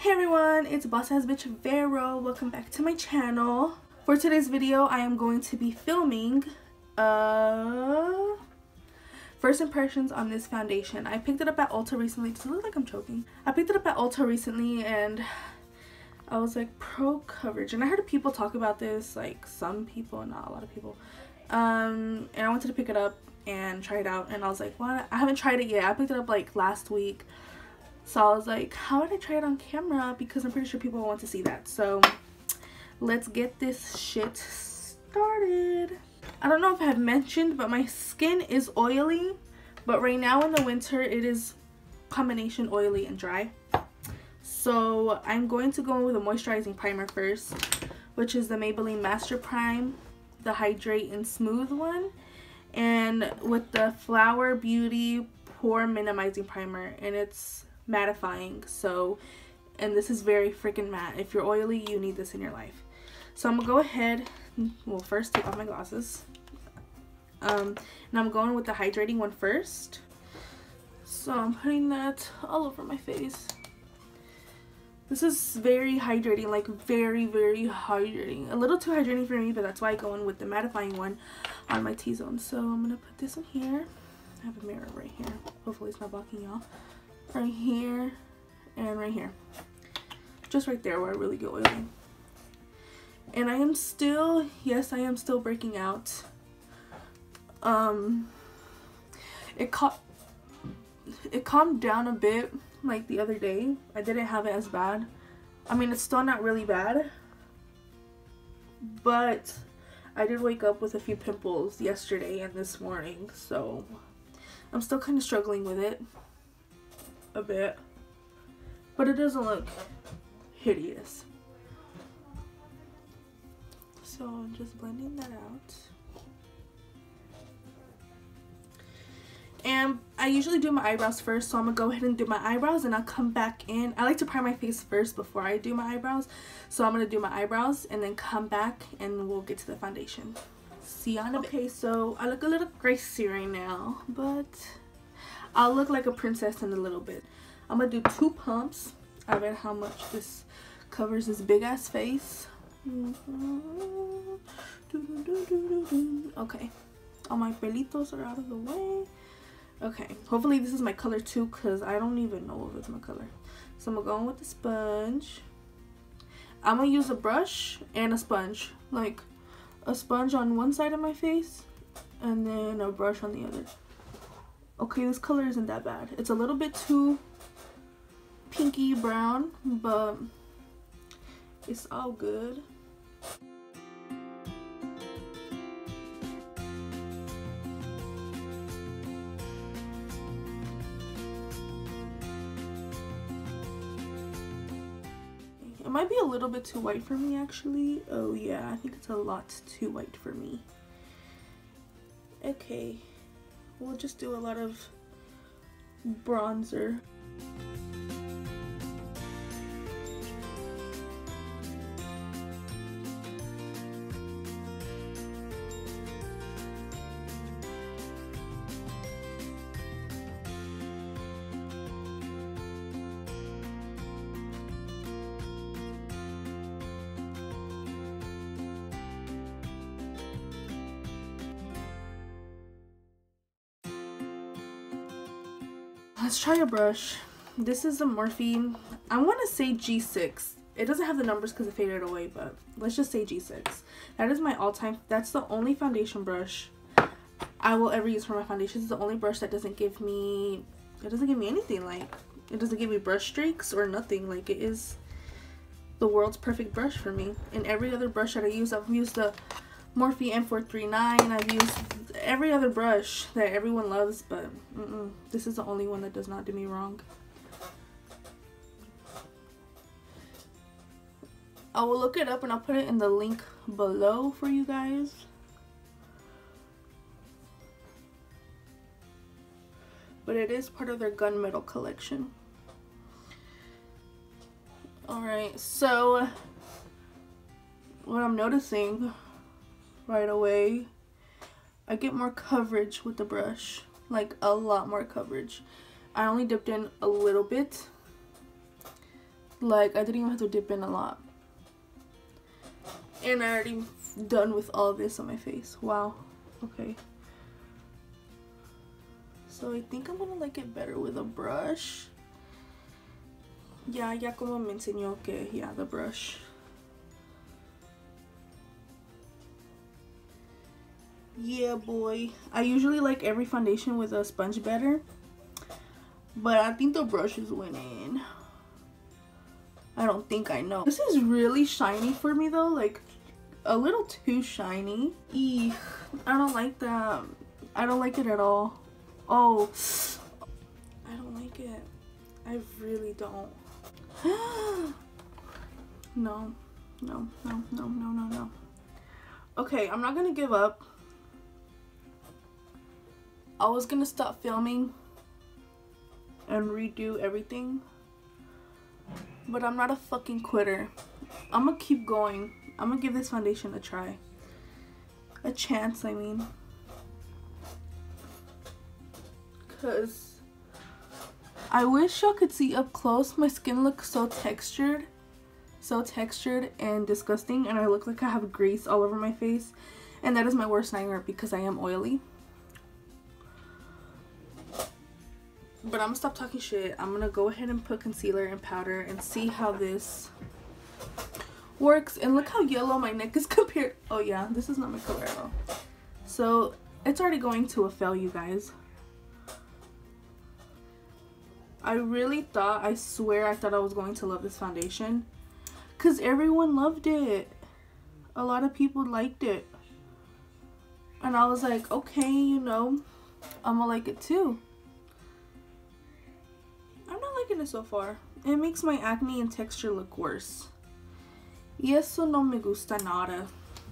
Hey everyone, it's boss ass bitch Vero. Welcome back to my channel. For today's video, I am going to be filming first impressions on this foundation. I picked it up at Ulta recently. Does it look like I'm choking? I picked it up at Ulta recently and I was like, pro coverage. And I heard people talk about this, like some people, not a lot of people. And I wanted to pick it up and try it out. And I was like, what? I haven't tried it yet. I picked it up like last week. So I was like, how would I try it on camera? Because I'm pretty sure people want to see that. So let's get this shit started. I don't know if I have mentioned, but my skin is oily. But right now in the winter, it is combination oily and dry. So I'm going to go with a moisturizing primer first, which is the Maybelline Master Prime, the Hydrate and Smooth one. And with the Flower Beauty Pore Minimizing Primer. And it's mattifying, so, and this is very freaking matte. If you're oily, you need this in your life. So I'm gonna go ahead, well, first take off my glasses, and I'm going with the hydrating one first. So I'm putting that all over my face. This is very hydrating, like very hydrating. A little too hydrating for me, but that's why I go in with the mattifying one on my T-zone. So I'm gonna put this in here. I have a mirror right here, hopefully it's not blocking y'all. Right here and right here, just right there where I really get oily. And I am still, yes, I am still breaking out. It calmed down a bit like the other day. I didn't have it as bad. I mean, it's still not really bad, but I did wake up with a few pimples yesterday and this morning, so I'm still kind of struggling with it a bit, but it doesn't look hideous. So I'm just blending that out. And I usually do my eyebrows first, so I'm gonna go ahead and do my eyebrows and I'll come back in. I like to prime my face first before I do my eyebrows, so I'm gonna do my eyebrows and then come back and we'll get to the foundation. See you on a bit. Okay, so I look a little greasy right now, but I'll look like a princess in a little bit. I'm gonna do 2 pumps. I read how much this covers this big ass face. Okay, all my pelitos are out of the way. Okay, hopefully this is my color too, because I don't even know if it's my color. So I'm gonna go in with the sponge. I'm gonna use a brush and a sponge, like a sponge on one side of my face and then a brush on the other. Okay, this color isn't that bad. It's a little bit too pinky brown, but it's all good. It might be a little bit too white for me, actually. Oh yeah, I think it's a lot too white for me. Okay, we'll just do a lot of bronzer. Let's try a brush. This is a Morphe. I want to say G6. It doesn't have the numbers because it faded away, but let's just say G6. That is my all-time. That's the only foundation brush I will ever use for my foundation. It's the only brush that doesn't give me. It doesn't give me anything. Like, it doesn't give me brush streaks or nothing. Like, it is the world's perfect brush for me. And every other brush that I use, I've used the Morphe M439. I've used every other brush that everyone loves, but this is the only one that does not do me wrong. I will look it up and I'll put it in the link below for you guys. But it is part of their gunmetal collection. Alright, so what I'm noticing right away, I get more coverage with the brush, like a lot more coverage. I only dipped in a little bit, Like, I didn't even have to dip in a lot. And I already done with all this on my face. Wow. Okay. So I think I'm gonna like it better with a brush. Ya como me enseñó que, yeah, the brush. Yeah, boy. I usually like every foundation with a sponge better. But I think the brush is winning. I don't think, I know. This is really shiny for me though. Like, a little too shiny. Eek. I don't like that. I don't like it at all. Oh. I don't like it. I really don't. No. No, no, no, no, no, no. Okay, I'm not gonna give up. I was gonna stop filming and redo everything, but I'm not a fucking quitter. I'm gonna keep going. I'm gonna give this foundation a try. A chance, I mean. Cause I wish y'all could see up close. My skin looks so textured and disgusting, and I look like I have grease all over my face, and that is my worst nightmare because I am oily. But I'm gonna stop talking shit. I'm gonna go ahead and put concealer and powder and see how this works. And look how yellow my neck is compared. Oh yeah, this is not my color at all. So it's already going to a fail, you guys. I really thought, I swear I thought I was going to love this foundation, because everyone loved it. A lot of people liked it. And I was like, okay, you know, I'm gonna like it too. I'm not liking it so far. It makes my acne and texture look worse. Y eso no me gusta nada.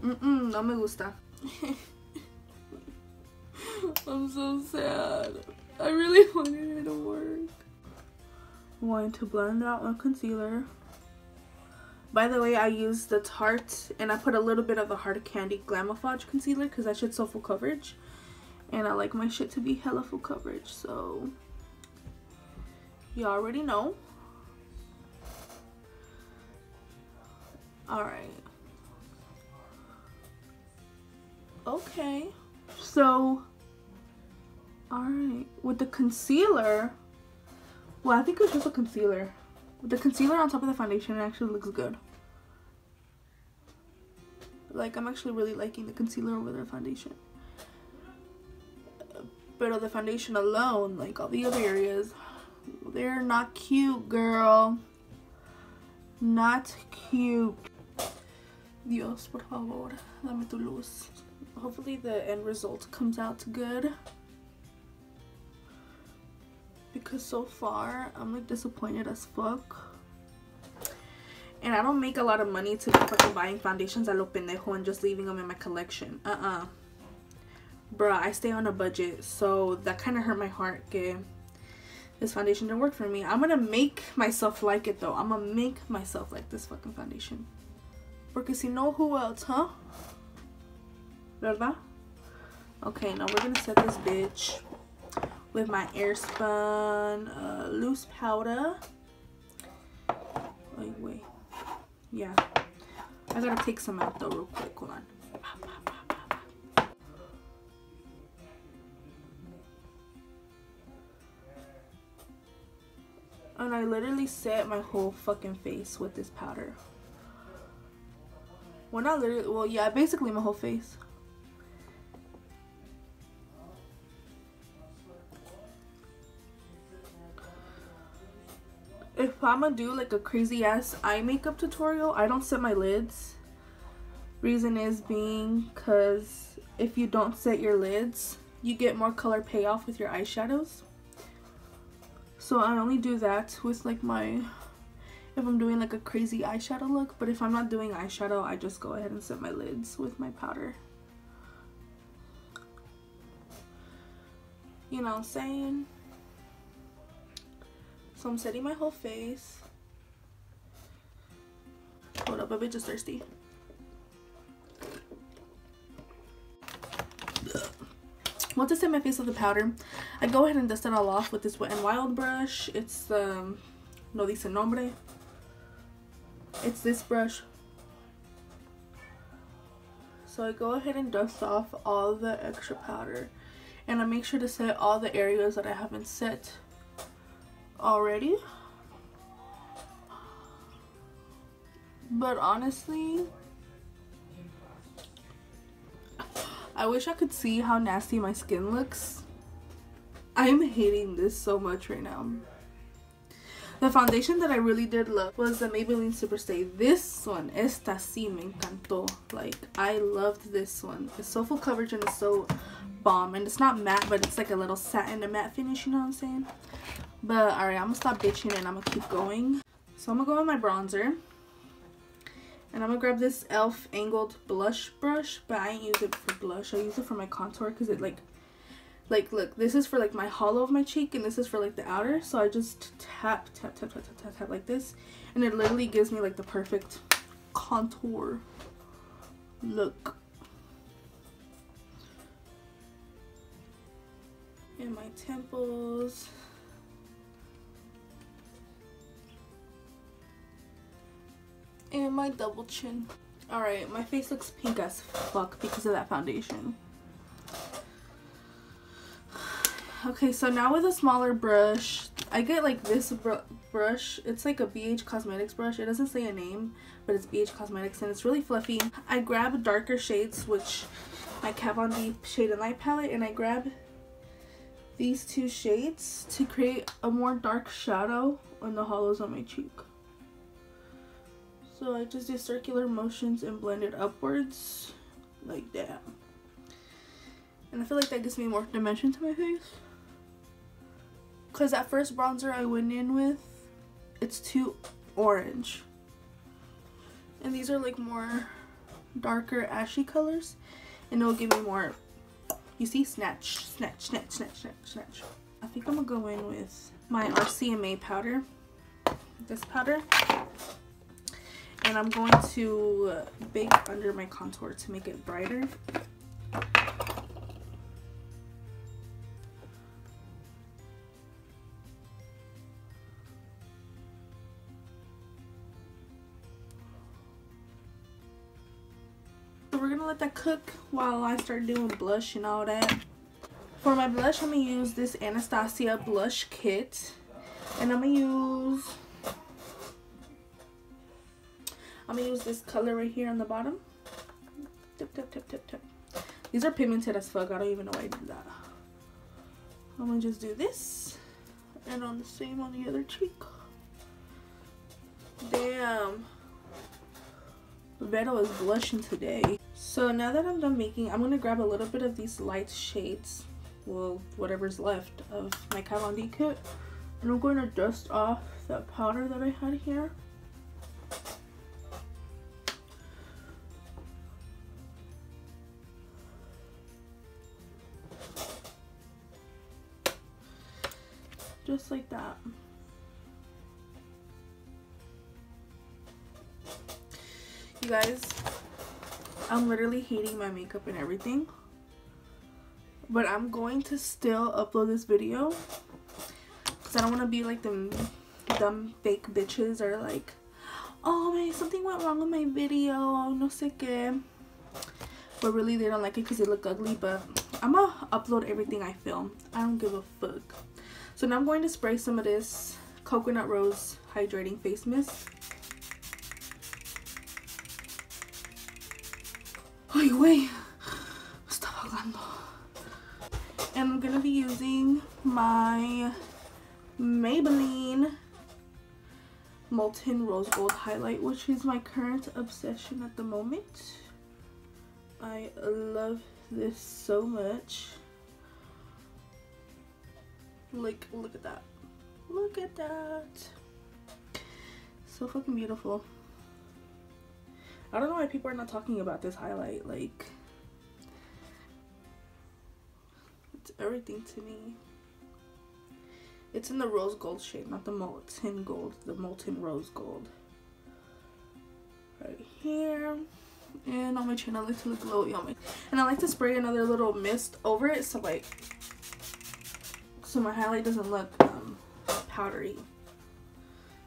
No me gusta. I'm so sad. I really wanted it to work. I'm going to blend out my concealer. By the way, I used the Tarte, and I put a little bit of the Hard Candy Glamouflage concealer because that shit's so full coverage. And I like my shit to be hella full coverage, so you already know. Alright. Okay. So, alright. With the concealer, well, I think it's just a concealer. With the concealer on top of the foundation, it actually looks good. Like, I'm actually really liking the concealer over the foundation. But the foundation alone, like all the other areas, they're not cute, girl. Not cute. Dios, por favor, dame tu luz. Hopefully the end result comes out good. Because so far, I'm like disappointed as fuck. And I don't make a lot of money to be fucking buying foundations a lo pendejo and just leaving them in my collection. Bruh, I stay on a budget, so that kind of hurt my heart. Que this foundation didn't work for me. I'm gonna make myself like it though. I'm gonna make myself like this fucking foundation. Porque si no, who else, huh? ¿Verdad? Okay, now we're gonna set this bitch with my Airspun loose powder. Wait. Yeah. I gotta take some out though real quick. Hold on. And I literally set my whole fucking face with this powder. Well, not literally. Well, yeah, basically my whole face. If I'm gonna do like a crazy ass eye makeup tutorial, I don't set my lids. Reason is being because if you don't set your lids, you get more color payoff with your eyeshadows. So I only do that with like my, if I'm doing like a crazy eyeshadow look. But if I'm not doing eyeshadow, I just go ahead and set my lids with my powder. You know what I'm saying? So I'm setting my whole face. Hold up, a bitch is thirsty. Once I set my face with the powder, I go ahead and dust it all off with this Wet n Wild brush. It's no dice nombre. It's this brush. So I go ahead and dust off all the extra powder, and I make sure to set all the areas that I haven't set already. But honestly, I wish I could see how nasty my skin looks. I'm hating this so much right now. The foundation that I really did love was the Maybelline Superstay. This one, esta sí me encantó. Like, I loved this one. It's so full coverage and it's so bomb. And it's not matte, but it's like a little satin to matte finish, you know what I'm saying? But alright, I'm gonna stop bitching and I'm gonna keep going. So I'm gonna go with my bronzer. And I'm gonna grab this e.l.f. angled blush brush, but I ain't use it for blush. I use it for my contour because it like look, this is for like my hollow of my cheek and this is for like the outer. So I just tap like this, and it literally gives me like the perfect contour look. And my temples. And my double chin. Alright, my face looks pink as fuck because of that foundation. Okay, so now with a smaller brush, I get like this brush. It's like a BH Cosmetics brush. It doesn't say a name, but it's BH Cosmetics and it's really fluffy. I grab darker shades, which my Kat Von D Shade and Light palette, and I grab these two shades to create a more dark shadow on the hollows on my cheek. So I just do circular motions and blend it upwards like that. And I feel like that gives me more dimension to my face. Because that first bronzer I went in with, it's too orange. And these are like more darker ashy colors. And it will give me more, you see, snatch, snatch, snatch, snatch, snatch, snatch. I think I'm going to go in with my RCMA powder. This powder. And I'm going to bake under my contour to make it brighter. So we're gonna let that cook while I start doing blush and all that. For my blush, I'm gonna use this Anastasia blush kit, and I'm gonna use this color right here on the bottom. Tip, tip, tip, tip, tip. These are pigmented as fuck. I don't even know why I did that. I'm gonna just do this, and on the same on the other cheek. Damn, Vero is blushing today. So now that I'm done making, I'm gonna grab a little bit of these light shades, well, whatever's left of my Kat Von D kit, and I'm going to dust off that powder that I had here. Just like that. You guys, I'm literally hating my makeup and everything, but I'm going to still upload this video because I don't want to be like them dumb fake bitches or like, oh man, something went wrong with my video, no sé qué, but really they don't like it because they look ugly. But I'm gonna upload everything I film. I don't give a fuck. So now I'm going to spray some of this Coconut Rose Hydrating Face Mist. Ay, güey. Estaba hablando. And I'm going to be using my Maybelline Molten Rose Gold Highlight, which is my current obsession at the moment. I love this so much. Like, look at that. Look at that. So fucking beautiful. I don't know why people are not talking about this highlight. Like, it's everything to me. It's in the rose gold shade, not the molten gold. The molten rose gold. Right here. And on my chin, I like to look glowy on my. And I like to spray another little mist over it, so like, so my highlight doesn't look powdery.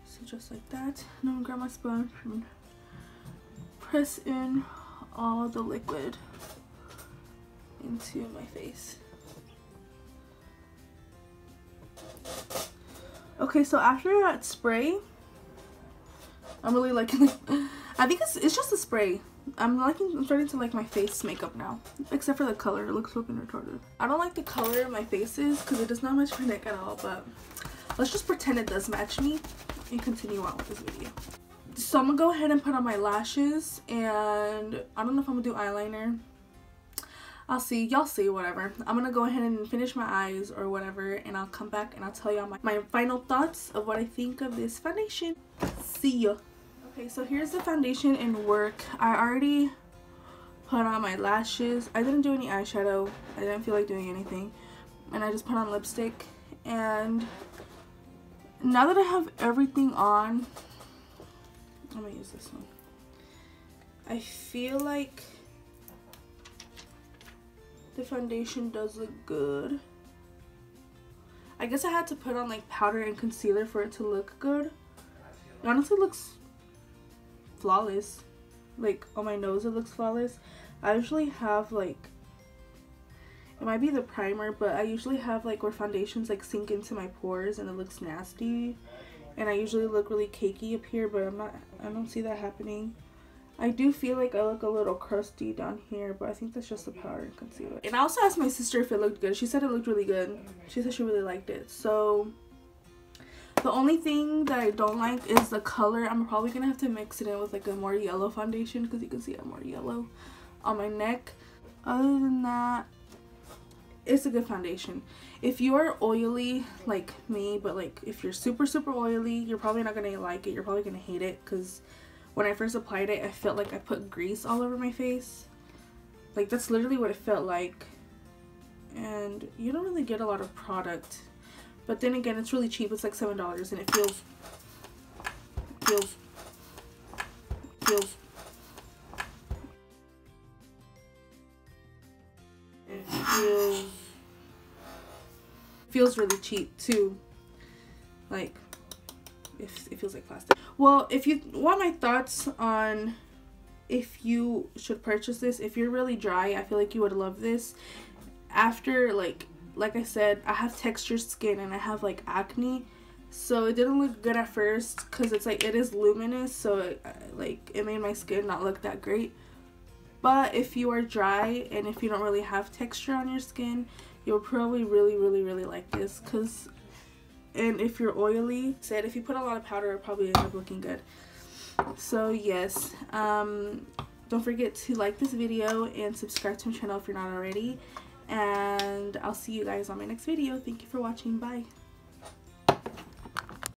So just like that. And I'm gonna grab my sponge and press in all the liquid into my face. Okay, so after that spray, I'm really liking it. I think it's just a spray. I'm starting to like my face makeup now, except for the color. It looks fucking retarded. I don't like the color of my faces because it does not match my neck at all, but let's just pretend it does match me and continue on with this video. So I'm gonna go ahead and put on my lashes, and I don't know if I'm gonna do eyeliner. I'll see. Y'all see, whatever. I'm gonna go ahead and finish my eyes or whatever, and I'll come back and I'll tell y'all my final thoughts of what I think of this foundation. See ya. Okay, so here's the foundation in work. I already put on my lashes. I didn't do any eyeshadow. I didn't feel like doing anything. And I just put on lipstick. And now that I have everything on, I'm gonna use this one. I feel like the foundation does look good. I guess I had to put on like powder and concealer for it to look good. It honestly looks flawless. Like on my nose it looks flawless. I usually have like, it might be the primer, but I usually have like where foundations like sink into my pores and it looks nasty. And I usually look really cakey up here, but I don't see that happening. I do feel like I look a little crusty down here, but I think that's just the powder and concealer. And I also asked my sister if it looked good. She said it looked really good. She said she really liked it. So the only thing that I don't like is the color. I'm probably gonna have to mix it in with like a more yellow foundation because you can see I'm more yellow on my neck. Other than that, it's a good foundation. If you are oily like me, but like if you're super oily, you're probably not gonna like it. You're probably gonna hate it because when I first applied it, I felt like I put grease all over my face. Like that's literally what it felt like. And you don't really get a lot of product. But then again, it's really cheap. It's like $7 and it feels really cheap too. Like it feels like plastic. Well, if you want my thoughts on if you should purchase this, if you're really dry, I feel like you would love this. After like I said, I have textured skin and I have like acne, so it didn't look good at first because it's like it is luminous, so it made my skin not look that great. But if you are dry and if you don't really have texture on your skin, you'll probably really like this. And if you're oily, if you put a lot of powder, it'll probably end up looking good. So yes, don't forget to like this video and subscribe to my channel if you're not already. And I'll see you guys on my next video. Thank you for watching. Bye.